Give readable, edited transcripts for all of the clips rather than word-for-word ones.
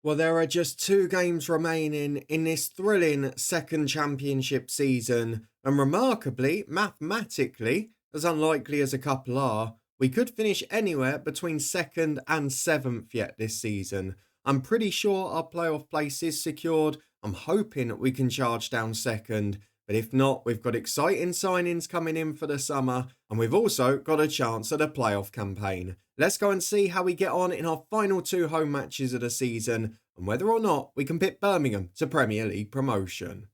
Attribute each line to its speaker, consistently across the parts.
Speaker 1: Well, there are just two games remaining in this thrilling second championship season, and remarkably, mathematically, as unlikely as a couple are, we could finish anywhere between second and seventh yet this season. I'm pretty sure our playoff place is secured. I'm hoping we can charge down second, but if not, we've got exciting signings coming in for the summer, and we've also got a chance at a playoff campaign. Let's go and see how we get on in our final two home matches of the season and whether or not we can pick Birmingham to Premier League promotion.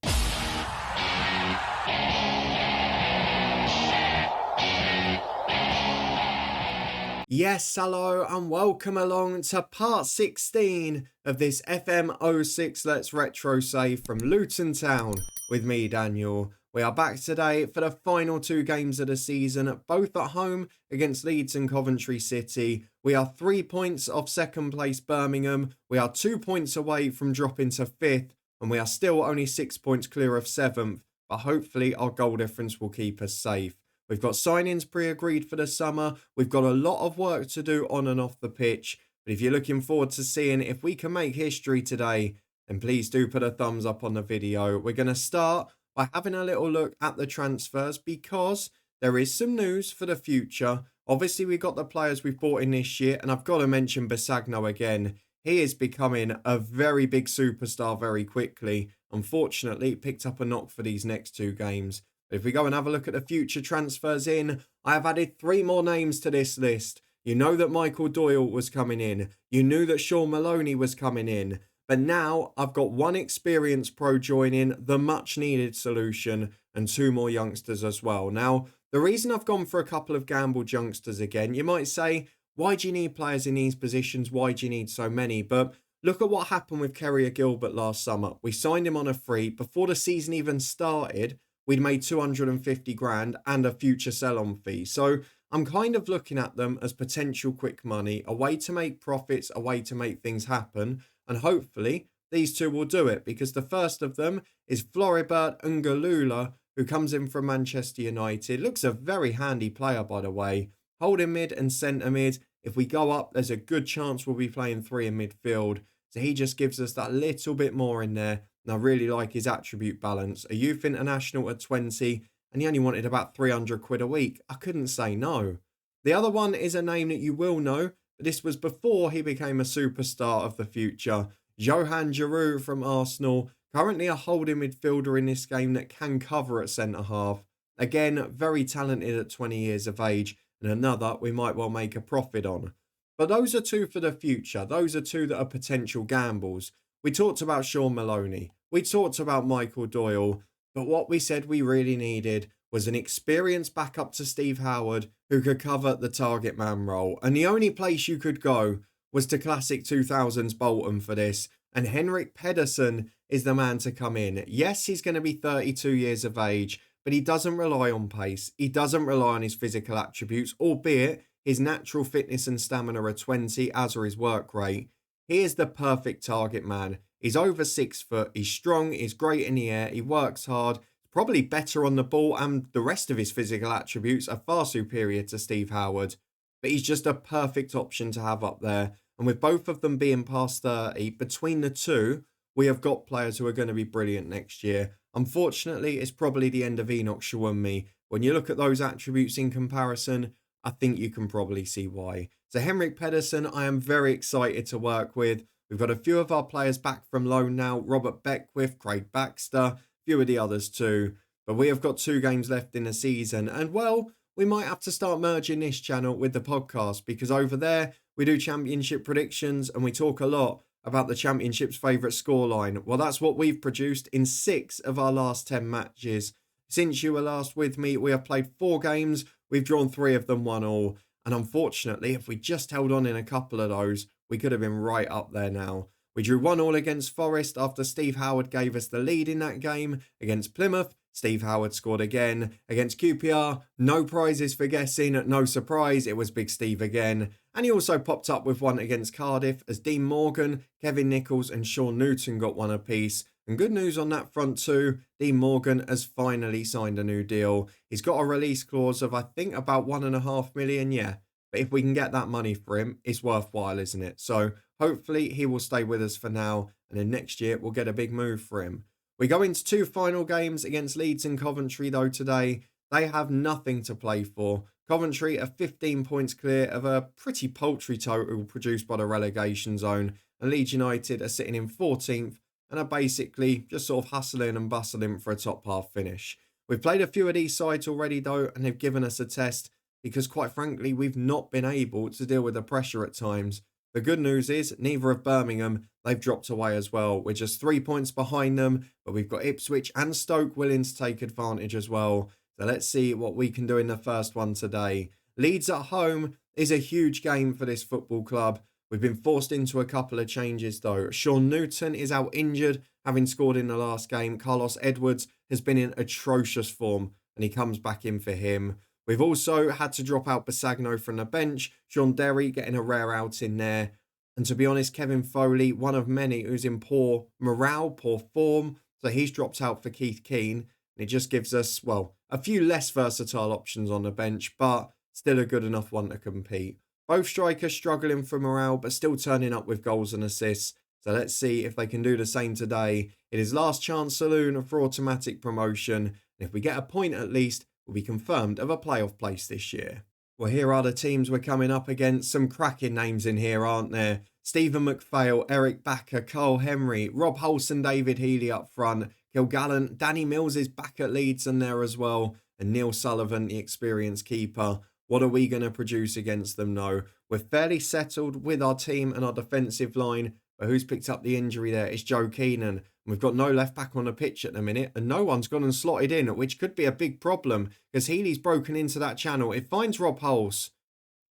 Speaker 1: Yes, hello and welcome along to part 16 of this FM06 Let's Retro Save from Luton Town with me, Daniel. We are back today for the final two games of the season, both at home against Leeds and Coventry City. We are 3 points off second place Birmingham. We are 2 points away from dropping to fifth, and we are still only 6 points clear of seventh, but hopefully our goal difference will keep us safe. We've got signings pre-agreed for the summer. We've got a lot of work to do on and off the pitch, but if you're looking forward to seeing if we can make history today, then please do put a thumbs up on the video. We're going to start by having a little look at the transfers because there is some news for the future. Obviously, we got the players we've bought in this year, and I've got to mention Bisagno again. He is becoming a very big superstar very quickly. Unfortunately, picked up a knock for these next two games. But if we go and have a look at the future transfers in, I have added 3 more names to this list. You know that Michael Doyle was coming in. You knew that Sean Maloney was coming in. But now I've got one experienced pro joining, the much needed solution, and 2 more youngsters as well. Now, the reason I've gone for a couple of gambled youngsters again, you might say, why do you need players in these positions? Why do you need so many? But look at what happened with Kerrier Gilbert last summer. We signed him on a free. Before the season even started, we'd made 250 grand and a future sell-on fee. So I'm kind of looking at them as potential quick money, a way to make profits, a way to make things happen. And hopefully these two will do it, because the first of them is Floribert Ngalula, who comes in from Manchester United. Looks a very handy player, by the way. Holding mid and centre mid. If we go up, there's a good chance we'll be playing 3 in midfield. So he just gives us that little bit more in there. And I really like his attribute balance. A youth international at 20, and he only wanted about 300 quid a week. I couldn't say no. The other one is a name that you will know, but this was before he became a superstar of the future. Johan Giroud from Arsenal, currently a holding midfielder in this game that can cover at centre-half. Again, very talented at 20 years of age, and another we might well make a profit on. But those are 2 for the future. Those are 2 that are potential gambles. We talked about Sean Maloney. We talked about Michael Doyle. But what we said we really needed was an experienced backup to Steve Howard who could cover the target man role. And the only place you could go was to classic 2000s Bolton for this. And Henrik Pedersen is the man to come in. Yes, he's going to be 32 years of age, but he doesn't rely on pace. He doesn't rely on his physical attributes, albeit his natural fitness and stamina are 20, as are his work rate. He is the perfect target man. He's over 6 foot, he's strong, he's great in the air, he works hard, probably better on the ball, and the rest of his physical attributes are far superior to Steve Howard. But he's just a perfect option to have up there. And with both of them being past 30, between the two, we have got players who are going to be brilliant next year. Unfortunately, it's probably the end of Enoch Shawunmi. When you look at those attributes in comparison, I think you can probably see why. So Henrik Pedersen, I am very excited to work with. We've got a few of our players back from loan now. Robert Beckwith, Craig Baxter, a few of the others too. But we have got 2 games left in the season. And well, we might have to start merging this channel with the podcast, because over there we do championship predictions and we talk a lot about the championship's favourite scoreline. Well, that's what we've produced in 6 of our last 10 matches. Since you were last with me, we have played 4 games. We've drawn 3 of them, 1 all. And unfortunately, if we just held on in a couple of those, we could have been right up there now. We drew 1 all against Forest after Steve Howard gave us the lead in that game. Against Plymouth, Steve Howard scored again. Against QPR, no prizes for guessing, no surprise, it was Big Steve again. And he also popped up with 1 against Cardiff as Dean Morgan, Kevin Nichols and Sean Newton got 1 apiece. And good news on that front too, Dean Morgan has finally signed a new deal. He's got a release clause of I think about 1.5 million, yeah. But if we can get that money for him, it's worthwhile, isn't it? So hopefully he will stay with us for now. And then next year we'll get a big move for him. We go into two final games against Leeds and Coventry though today. They have nothing to play for. Coventry are 15 points clear of a pretty paltry total produced by the relegation zone. And Leeds United are sitting in 14th and are basically just sort of hustling and bustling for a top half finish. We've played a few of these sides already though, and they've given us a test because quite frankly, we've not been able to deal with the pressure at times. The good news is neither of Birmingham, they've dropped away as well. We're just 3 points behind them, but we've got Ipswich and Stoke willing to take advantage as well. So let's see what we can do in the first one today. Leeds at home is a huge game for this football club. We've been forced into a couple of changes though. Sean Newton is out injured, having scored in the last game. Carlos Edwards has been in atrocious form and he comes back in for him. We've also had to drop out Basagno from the bench. Sean Derry getting a rare out in there. And to be honest, Kevin Foley, one of many who's in poor morale, poor form. So he's dropped out for Keith Keane. And it just gives us, well, a few less versatile options on the bench, but still a good enough one to compete. Both strikers struggling for morale, but still turning up with goals and assists. So let's see if they can do the same today. It is last chance saloon for automatic promotion. And if we get a point at least, we'll be confirmed of a playoff place this year. Well, here are the teams we're coming up against. Some cracking names in here, aren't there? Stephen McPhail, Eric Backer, Carl Henry, Rob Holson, David Healy up front. Kilgallen, Danny Mills is back at Leeds in there as well. And Neil Sullivan, the experienced keeper. What are we going to produce against them, though? We're fairly settled with our team and our defensive line. But who's picked up the injury there? It's Joe Keenan. We've got no left back on the pitch at the minute. And no one's gone and slotted in, which could be a big problem. Because Healy's broken into that channel. It finds Rob Hulse.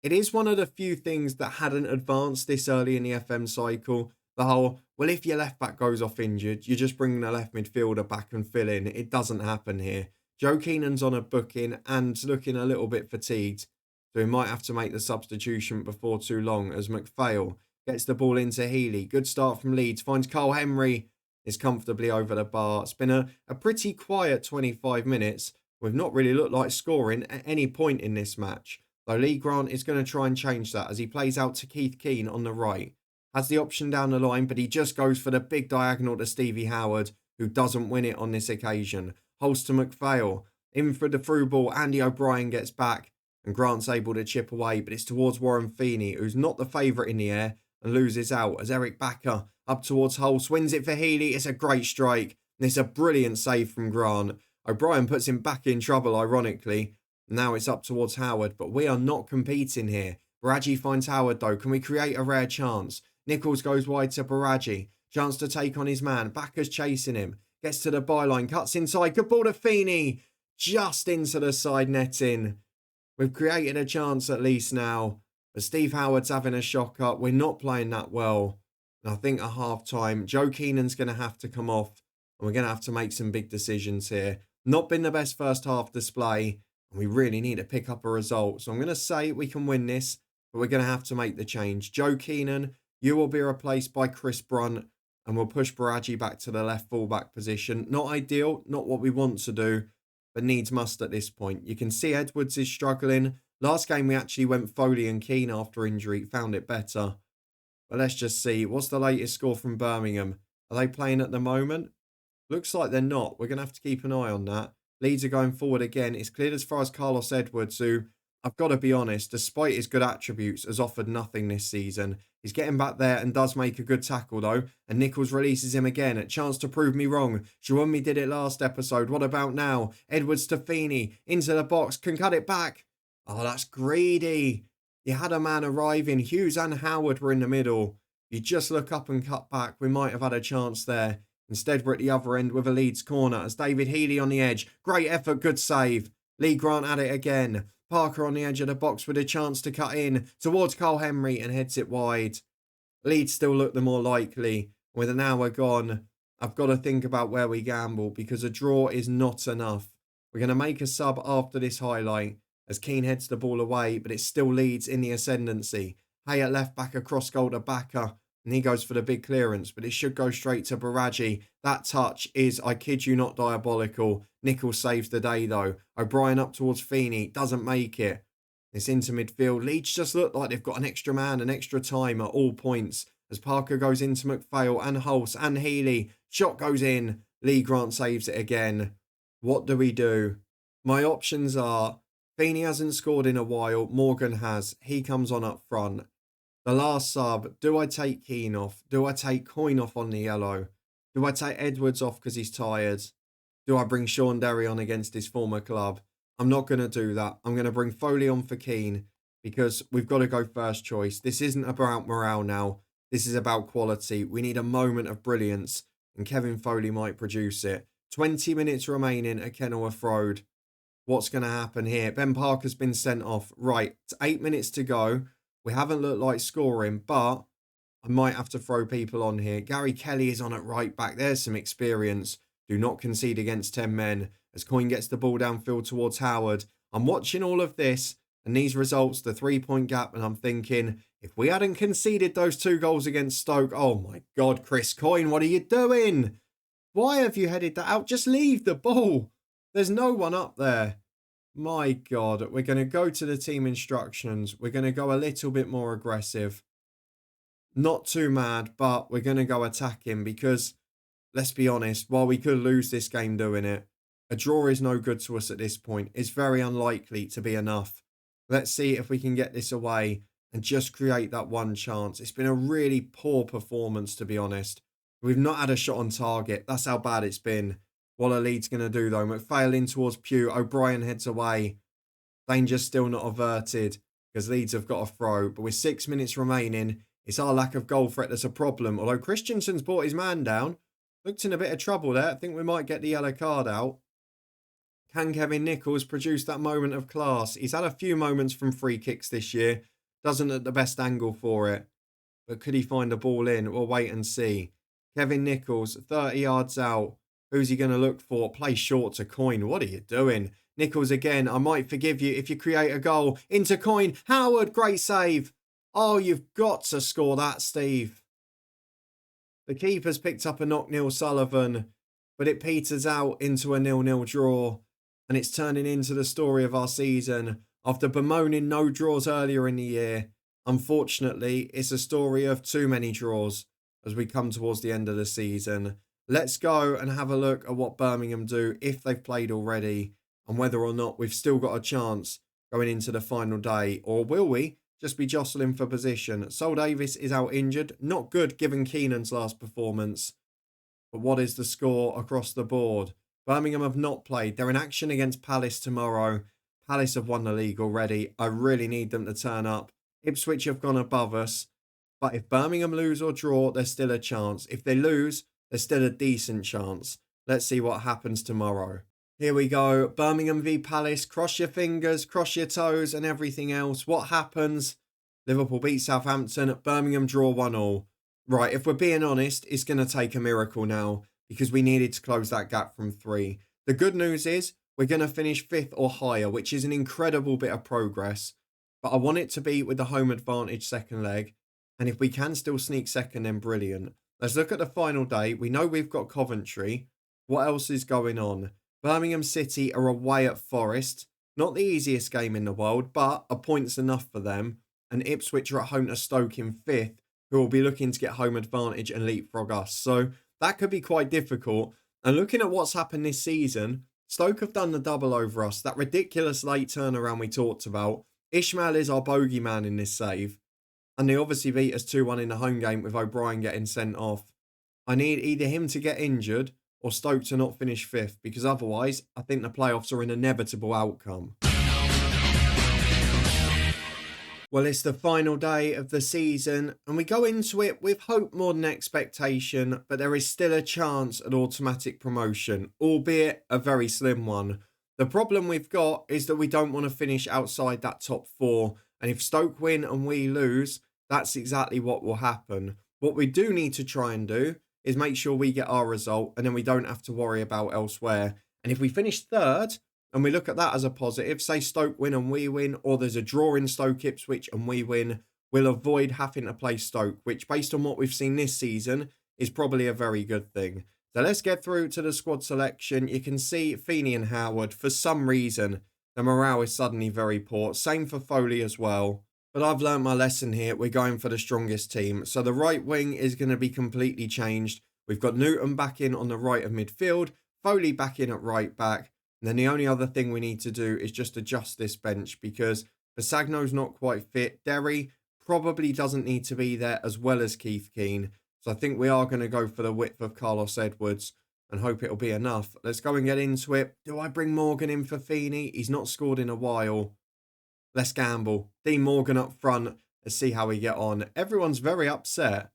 Speaker 1: It is one of the few things that hadn't advanced this early in the FM cycle. The whole, well, if your left back goes off injured, you just bring the left midfielder back and fill in. It doesn't happen here. Joe Keenan's on a booking and looking a little bit fatigued. So he might have to make the substitution before too long as McPhail gets the ball into Healy. Good start from Leeds. Finds Carl Henry. Is comfortably over the bar. It's been a pretty quiet 25 minutes. We've not really looked like scoring at any point in this match. Though Lee Grant is going to try and change that as he plays out to Keith Keane on the right. Has the option down the line, but he just goes for the big diagonal to Stevie Howard, who doesn't win it on this occasion. Holst to McPhail. In for the through ball. Andy O'Brien gets back. And Grant's able to chip away, but it's towards Warren Feeney, who's not the favourite in the air, and loses out as Eric Backer up towards Hulse, wins it for Healy. It's a great strike. And it's a brilliant save from Grant. O'Brien puts him back in trouble, ironically. Now it's up towards Howard, but we are not competing here. Baraji finds Howard, though. Can we create a rare chance? Nichols goes wide to Baraji. Chance to take on his man. Backer's chasing him. Gets to the byline. Cuts inside. Good ball to Feeney. Just into the side netting. We've created a chance at least now. But Steve Howard's having a shock up. We're not playing that well. And I think at half-time, Joe Keenan's going to have to come off. And we're going to have to make some big decisions here. Not been the best first half display. And we really need to pick up a result. So I'm going to say we can win this. But we're going to have to make the change. Joe Keenan, you will be replaced by Chris Brunt. And we'll push Baraji back to the left fullback position. Not ideal. Not what we want to do. But needs must at this point. You can see Edwards is struggling. Last game we actually went Foley and Keane after injury. Found it better. But let's just see. What's the latest score from Birmingham? Are they playing at the moment? Looks like they're not. We're going to have to keep an eye on that. Leeds are going forward again. It's cleared as far as Carlos Edwards, who, I've got to be honest, despite his good attributes, has offered nothing this season. He's getting back there and does make a good tackle, though. And Nichols releases him again. A chance to prove me wrong. Shawumi did it last episode. What about now? Edwards to Feeney. Into the box. Can cut it back. Oh, that's greedy. You had a man arriving. Hughes and Howard were in the middle. You just look up and cut back. We might have had a chance there. Instead, we're at the other end with a Leeds corner as David Healy on the edge. Great effort, good save. Lee Grant at it again. Parker on the edge of the box with a chance to cut in towards Carl Henry and heads it wide. Leeds still look the more likely. With an hour gone, I've got to think about where we gamble because a draw is not enough. We're going to make a sub after this highlight as Keane heads the ball away, but it still Leeds in the ascendancy. Hay at left back across goal to Backer. And he goes for the big clearance, but it should go straight to Baraji. That touch is, I kid you not, diabolical. Nichols saves the day, though. O'Brien up towards Feeney. Doesn't make it. It's into midfield. Leeds just look like they've got an extra man, an extra time at all points. As Parker goes into McPhail and Hulse and Healy. Shot goes in. Lee Grant saves it again. What do we do? My options are, Feeney hasn't scored in a while. Morgan has. He comes on up front. The last sub, do I take Keane off? Do I take Coyne off on the yellow? Do I take Edwards off because he's tired? Do I bring Sean Derry on against his former club? I'm not going to do that. I'm going to bring Foley on for Keane because we've got to go first choice. This isn't about morale now. This is about quality. We need a moment of brilliance and Kevin Foley might produce it. 20 minutes remaining at Kenilworth Road. What's going to happen here? Ben Parker's been sent off. Right, it's 8 minutes to go. We haven't looked like scoring, but I might have to throw people on here. Gary Kelly is on at right back. There's some experience. Do not concede against 10 men. As Coyne gets the ball downfield towards Howard. I'm watching all of this and these results, the 3-point gap, and I'm thinking, if we hadn't conceded those 2 goals against Stoke, oh my God, Chris Coyne, what are you doing? Why have you headed that out? Just leave the ball. There's no one up there. My God, we're going to go to the team instructions. We're going to go a little bit more aggressive. Not too mad, but we're going to go attacking because, let's be honest, while we could lose this game doing it, a draw is no good to us at this point. It's very unlikely to be enough. Let's see if we can get this away and just create that one chance. It's been a really poor performance, to be honest. We've not had a shot on target. That's how bad it's been. What are Leeds going to do, though? McPhail in towards Pugh. O'Brien heads away. Danger still not averted because Leeds have got a throw. But with 6 minutes remaining, it's our lack of goal threat that's a problem. Although Christensen's brought his man down. Looked in a bit of trouble there. I think we might get the yellow card out. Can Kevin Nichols produce that moment of class? He's had a few moments from free kicks this year. Doesn't at the best angle for it. But could he find a ball in? We'll wait and see. Kevin Nichols, 30 yards out. Who's he going to look for? Play short to Coyne. What are you doing? Nichols again. I might forgive you if you create a goal. Into Coyne. Howard, great save. Oh, you've got to score that, Steve. The keeper's picked up a knock, Neil Sullivan, but it peters out into a 0-0 draw. And it's turning into the story of our season. After bemoaning no draws earlier in the year, unfortunately, it's a story of too many draws as we come towards the end of the season. Let's go and have a look at what Birmingham do if they've played already and whether or not we've still got a chance going into the final day. Or will we just be jostling for position? Sol Davis is out injured. Not good given Keenan's last performance. But what is the score across the board? Birmingham have not played. They're in action against Palace tomorrow. Palace have won the league already. I really need them to turn up. Ipswich have gone above us. But if Birmingham lose or draw, there's still a chance. If they lose, there's still a decent chance. Let's see what happens tomorrow. Here we go. Birmingham v Palace. Cross your fingers, cross your toes and everything else. What happens? Liverpool beat Southampton. Birmingham draw 1-1. Right, if we're being honest, it's going to take a miracle now because we needed to close that gap from 3. The good news is we're going to finish 5th or higher, which is an incredible bit of progress. But I want it to be with the home advantage second leg. And if we can still sneak second, then brilliant. Let's look at the final day. We know we've got Coventry. What else is going on? Birmingham City are away at Forest. Not the easiest game in the world, but a point's enough for them. And Ipswich are at home to Stoke in 5th, who will be looking to get home advantage and leapfrog us. So that could be quite difficult. And looking at what's happened this season, Stoke have done the double over us. That ridiculous late turnaround we talked about. Ishmael is our bogeyman in this save. And they obviously beat us 2-1 in the home game with O'Brien getting sent off. I need either him to get injured or Stoke to not finish 5th, because otherwise I think the playoffs are an inevitable outcome. Well, it's the final day of the season and we go into it with hope more than expectation, but there is still a chance at automatic promotion, albeit a very slim one. The problem we've got is that we don't want to finish outside that top 4. And if Stoke win and we lose, that's exactly what will happen. What we do need to try and do is make sure we get our result and then we don't have to worry about elsewhere. And if we finish 3rd and we look at that as a positive, say Stoke win and we win, or there's a draw in Stoke Ipswich and we win, we'll avoid having to play Stoke, which based on what we've seen this season is probably a very good thing. So let's get through to the squad selection. You can see Feeney and Howard, for some reason, The morale is suddenly very poor. Same for Foley as well. But I've learned my lesson here. We're going for the strongest team. So the right wing is going to be completely changed. We've got Newton back in on the right of midfield, Foley back in at right back. And then the only other thing we need to do is just adjust this bench because Basagno's not quite fit. Derry probably doesn't need to be there as well as Keith Keane. So I think we are going to go for the width of Carlos Edwards and hope it'll be enough. Let's go and get into it. Do I bring Morgan in for Feeney? He's not scored in a while. Let's gamble. Dean Morgan up front. Let's see how we get on. Everyone's very upset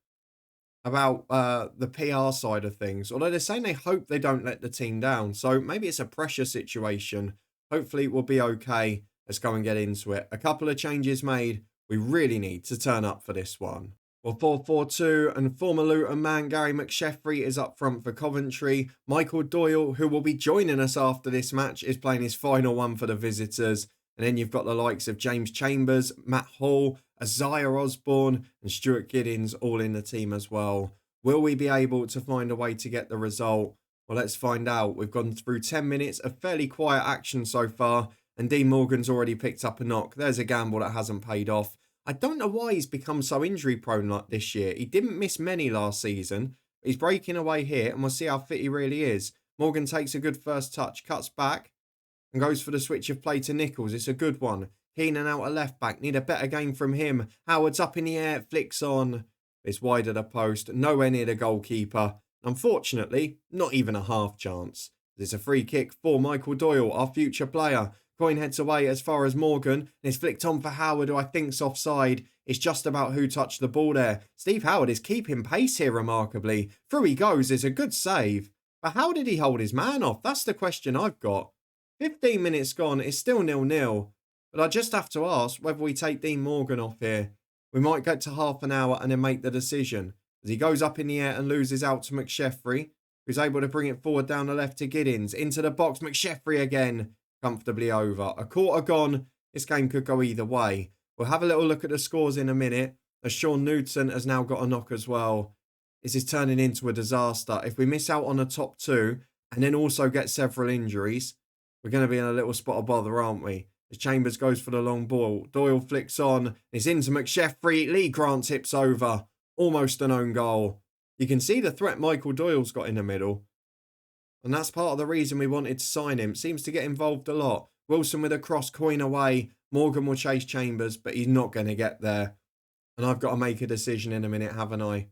Speaker 1: about the PR side of things. Although they're saying they hope they don't let the team down. So maybe it's a pressure situation. Hopefully it will be okay. Let's go and get into it. A couple of changes made. We really need to turn up for this one. Well, 4-4-2 and former Luton man Gary McSheffrey is up front for Coventry. Michael Doyle, who will be joining us after this match, is playing his final one for the visitors. And then you've got the likes of James Chambers, Matt Hall, Isaiah Osborne and Stuart Giddins all in the team as well. Will we be able to find a way to get the result? Well, let's find out. We've gone through 10 minutes of fairly quiet action so far. And Dean Morgan's already picked up a knock. There's a gamble that hasn't paid off. I don't know why he's become so injury prone like this year. He didn't miss many last season. He's breaking away here and we'll see how fit he really is. Morgan takes a good first touch, cuts back and goes for the switch of play to Nichols. It's a good one. Keenan out a left back. Need a better game from him. Howard's up in the air. Flicks on. It's wide of the post. Nowhere near the goalkeeper. Unfortunately, not even a half chance. There's a free kick for Michael Doyle, our future player. Coin heads away as far as Morgan. And it's flicked on for Howard, who I think's offside. It's just about who touched the ball there. Steve Howard is keeping pace here remarkably. Through he goes. It's a good save. But how did he hold his man off? That's the question I've got. 15 minutes gone. It's still 0-0. But I just have to ask whether we take Dean Morgan off here. We might get to half an hour and then make the decision. As he goes up in the air and loses out to McSheffrey, who's able to bring it forward down the left to Giddins. Into the box, McSheffrey again. Comfortably over. A quarter gone. This game could go either way. We'll have a little look at the scores in a minute. As Sean Newton has now got a knock as well. This is turning into a disaster. If we miss out on the top two and then also get several injuries, we're going to be in a little spot of bother, aren't we? As Chambers goes for the long ball. Doyle flicks on. It's into McSheffrey. Lee Grant tips over. Almost an own goal. You can see the threat Michael Doyle's got in the middle. And that's part of the reason we wanted to sign him. Seems to get involved a lot. Wilson with a cross, Coin away. Morgan will chase Chambers, but he's not going to get there. And I've got to make a decision in a minute, haven't I?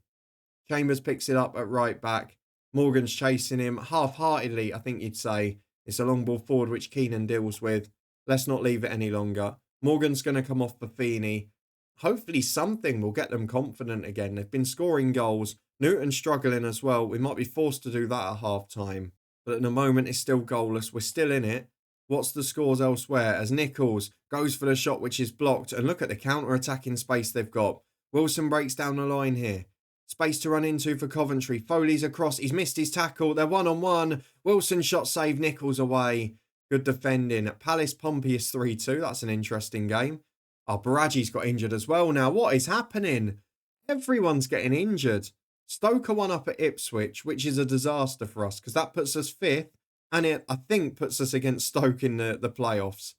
Speaker 1: Chambers picks it up at right back. Morgan's chasing him half-heartedly, I think you'd say. It's a long ball forward which Keenan deals with. Let's not leave it any longer. Morgan's going to come off for Feeney. Hopefully something will get them confident again. They've been scoring goals. Newton's struggling as well. We might be forced to do that at half-time. But at the moment, it's still goalless. We're still in it. What's the scores elsewhere? As Nichols goes for the shot, which is blocked. And look at the counter-attacking space they've got. Wilson breaks down the line here. Space to run into for Coventry. Foley's across. He's missed his tackle. They're one-on-one. Wilson shot save. Nichols away. Good defending. Palace Pompey is 3-2. That's an interesting game. Oh, Baraji's got injured as well now. What is happening? Everyone's getting injured. Stoke are one up at Ipswich, which is a disaster for us because that puts us fifth and it, I think, puts us against Stoke in the playoffs.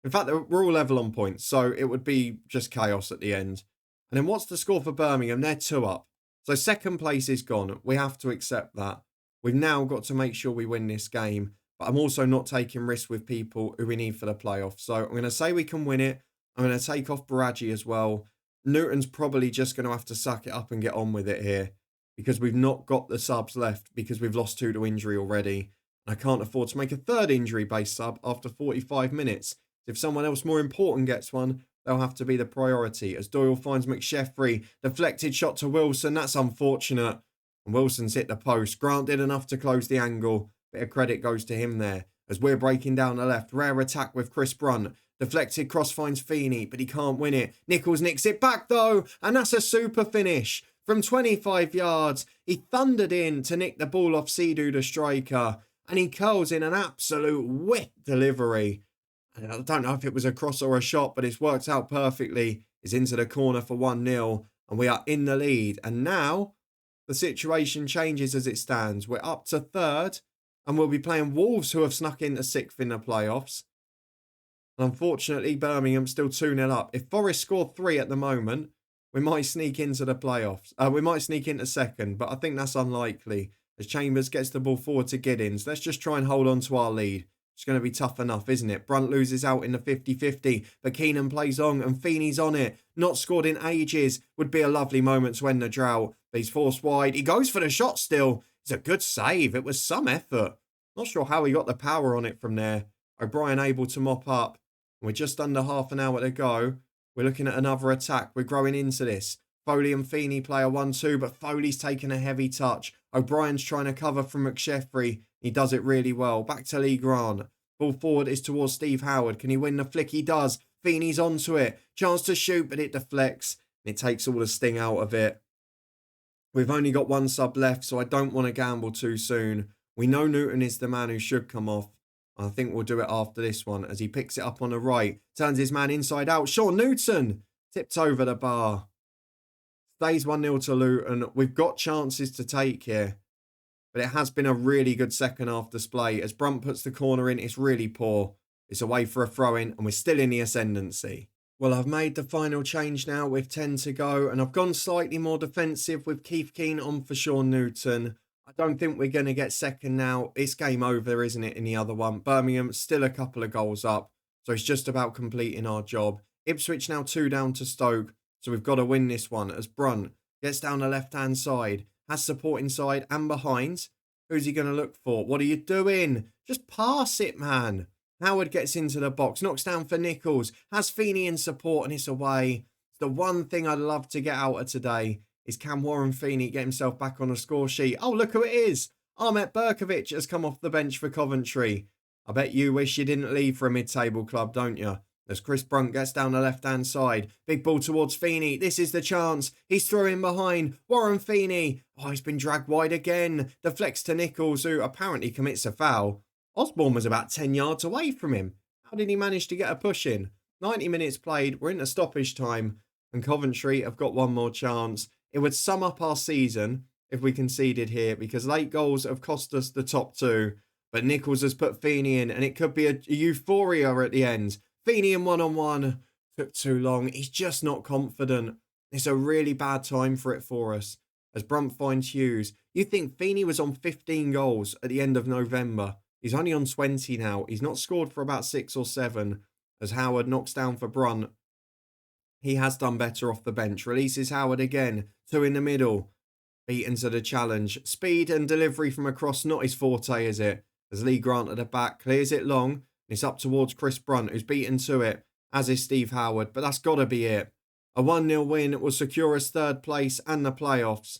Speaker 1: In fact, we're all level on points, so it would be just chaos at the end. And then what's the score for Birmingham? They're 2 up. So second place is gone. We have to accept that. We've now got to make sure we win this game, but I'm also not taking risks with people who we need for the playoffs. So I'm going to say we can win it. I'm going to take off Baraji as well. Newton's probably just going to have to suck it up and get on with it here because we've not got the subs left because we've lost 2 to injury already. I can't afford to make a third injury-based sub after 45 minutes. If someone else more important gets one, they'll have to be the priority. As Doyle finds McSheffrey, deflected shot to Wilson. That's unfortunate. And Wilson's hit the post. Grant did enough to close the angle. Bit of credit goes to him there. As we're breaking down the left, rare attack with Chris Brunt. Deflected cross finds Feeney, but he can't win it. Nichols nicks it back though, and that's a super finish. From 25 yards, he thundered in to nick the ball off Sidhu, the striker, and he curls in an absolute whip delivery. And I don't know if it was a cross or a shot, but it's worked out perfectly. It's into the corner for 1-0, and we are in the lead. And now the situation changes as it stands. We're up to third, and we'll be playing Wolves, who have snuck into 6th in the playoffs. And unfortunately, Birmingham still 2-0 up. If Forest score 3 at the moment, we might sneak into the playoffs. We might sneak into second, but I think that's unlikely. As Chambers gets the ball forward to Giddins. Let's just try and hold on to our lead. It's going to be tough enough, isn't it? Brunt loses out in the 50-50, but Keenan plays on and Feeney's on it. Not scored in ages. Would be a lovely moment to end the drought. But he's forced wide. He goes for the shot still. It's a good save. It was some effort. Not sure how he got the power on it from there. O'Brien able to mop up. We're just under half an hour to go. We're looking at another attack. We're growing into this. Foley and Feeney play a 1-2, but Foley's taking a heavy touch. O'Brien's trying to cover from McSheffrey. He does it really well. Back to Lee Grant. Ball forward is towards Steve Howard. Can he win the flick? He does. Feeney's onto it. Chance to shoot, but it deflects. It takes all the sting out of it. We've only got one sub left, so I don't want to gamble too soon. We know Newton is the man who should come off. I think we'll do it after this one as he picks it up on the right. Turns his man inside out. Sean Newton tipped over the bar. Stays 1-0 to Luton. We've got chances to take here. But it has been a really good second half display. As Brunt puts the corner in, it's really poor. It's away for a throw-in and we're still in the ascendancy. Well, I've made the final change now with 10 to go. And I've gone slightly more defensive with Keith Keane on for Sean Newton. I don't think we're going to get second now. It's game over, isn't it, in the other one? Birmingham still a couple of goals up. So it's just about completing our job. Ipswich now 2 down to Stoke. So we've got to win this one as Brunt gets down the left-hand side. Has support inside and behind. Who's he going to look for? What are you doing? Just pass it, man. Howard gets into the box. Knocks down for Nichols. Has Feeney in support and it's away. It's the one thing I'd love to get out of today. Is can Warren Feeney get himself back on the score sheet? Oh, look who it is. Ahmet Berkovic has come off the bench for Coventry. I bet you wish you didn't leave for a mid-table club, don't you? As Chris Brunt gets down the left-hand side. Big ball towards Feeney. This is the chance. He's throwing behind. Warren Feeney. Oh, he's been dragged wide again. Deflects to Nichols, who apparently commits a foul. Osborne was about 10 yards away from him. How did he manage to get a push in? 90 minutes played. We're into stoppage time. And Coventry have got one more chance. It would sum up our season if we conceded here because late goals have cost us the top 2. But Nichols has put Feeney in and it could be a euphoria at the end. Feeney in one-on-one. Took too long. He's just not confident. It's a really bad time for it for us. As Brunt finds Hughes. You think Feeney was on 15 goals at the end of November. He's only on 20 now. He's not scored for about 6 or 7. As Howard knocks down for Brunt. He has done better off the bench. Releases Howard again. 2 in the middle. Beaten to the challenge. Speed and delivery from across. Not his forte, is it? As Lee Grant at the back. Clears it long. It's up towards Chris Brunt, who's beaten to it. As is Steve Howard. But that's got to be it. A 1-0 win will secure us 3rd place and the playoffs.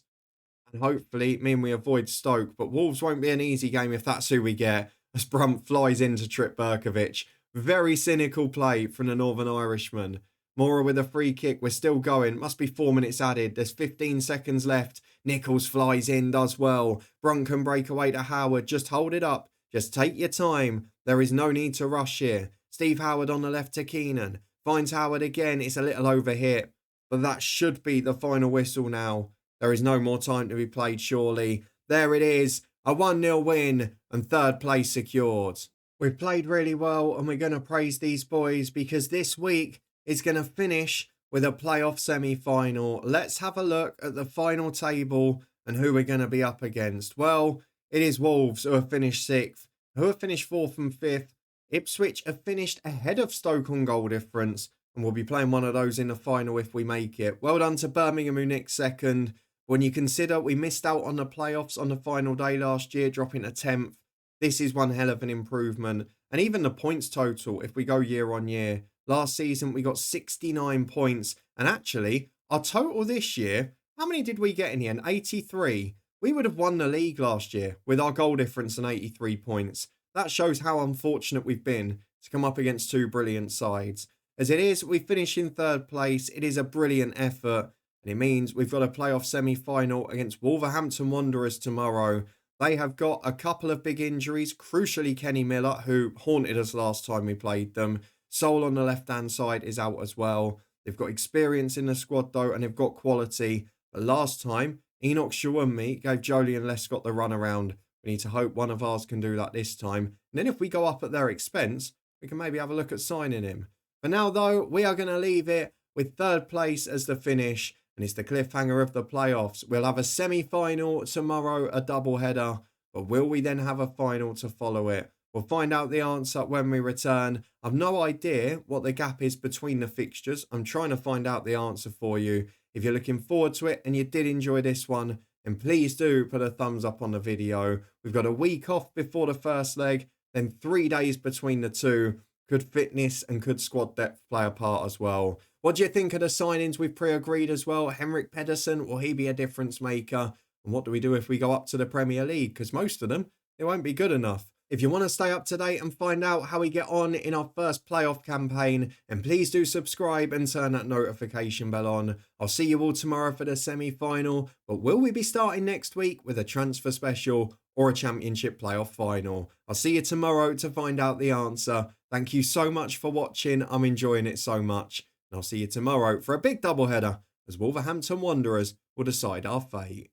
Speaker 1: And hopefully mean we avoid Stoke. But Wolves won't be an easy game if that's who we get. As Brunt flies into Trip Berkovic. Very cynical play from the Northern Irishman. Mora with a free kick. We're still going. Must be 4 minutes added. There's 15 seconds left. Nichols flies in, does well. Brunt can break away to Howard. Just hold it up. Just take your time. There is no need to rush here. Steve Howard on the left to Keenan. Finds Howard again. It's a little overhit. But that should be the final whistle now. There is no more time to be played, surely. There it is. A 1-0 win and 3rd place secured. We've played really well and we're going to praise these boys because this week is going to finish with a playoff semi-final. Let's have a look at the final table and who we're going to be up against. Well, it is Wolves who have finished 6th, who have finished 4th and 5th. Ipswich have finished ahead of Stoke on goal difference and we'll be playing one of those in the final if we make it. Well done to Birmingham who nicked 2nd. When you consider we missed out on the playoffs on the final day last year, dropping to 10th, this is one hell of an improvement. And even the points total, if we go year on year, last season we got 69 points. And actually, our total this year, how many did we get in the end? 83. We would have won the league last year with our goal difference and 83 points. That shows how unfortunate we've been to come up against 2 brilliant sides. As it is, we finish in 3rd place. It is a brilliant effort. And it means we've got a playoff semi-final against Wolverhampton Wanderers tomorrow. They have got a couple of big injuries. Crucially, Kenny Miller, who haunted us last time we played them. Sol on the left-hand side is out as well. They've got experience in the squad, though, and they've got quality. But last time, Enoch Shawumi gave Jolie and Lescott the run around. We need to hope one of ours can do that this time. And then if we go up at their expense, we can maybe have a look at signing him. For now, though, we are going to leave it with third place as the finish, and it's the cliffhanger of the playoffs. We'll have a semi-final tomorrow, a double-header, but will we then have a final to follow it? We'll find out the answer when we return. I've no idea what the gap is between the fixtures. I'm trying to find out the answer for you. If you're looking forward to it and you did enjoy this one, then please do put a thumbs up on the video. We've got a week off before the first leg, then 3 days between the two. Could fitness and could squad depth play a part as well? What do you think of the signings we've pre-agreed as well? Henrik Pedersen, will he be a difference maker? And what do we do if we go up to the Premier League? Because most of them, it won't be good enough. If you want to stay up to date and find out how we get on in our first playoff campaign, then please do subscribe and turn that notification bell on. I'll see you all tomorrow for the semi-final, but will we be starting next week with a transfer special or a championship playoff final? I'll see you tomorrow to find out the answer. Thank you so much for watching. I'm enjoying it so much. And I'll see you tomorrow for a big doubleheader as Wolverhampton Wanderers will decide our fate.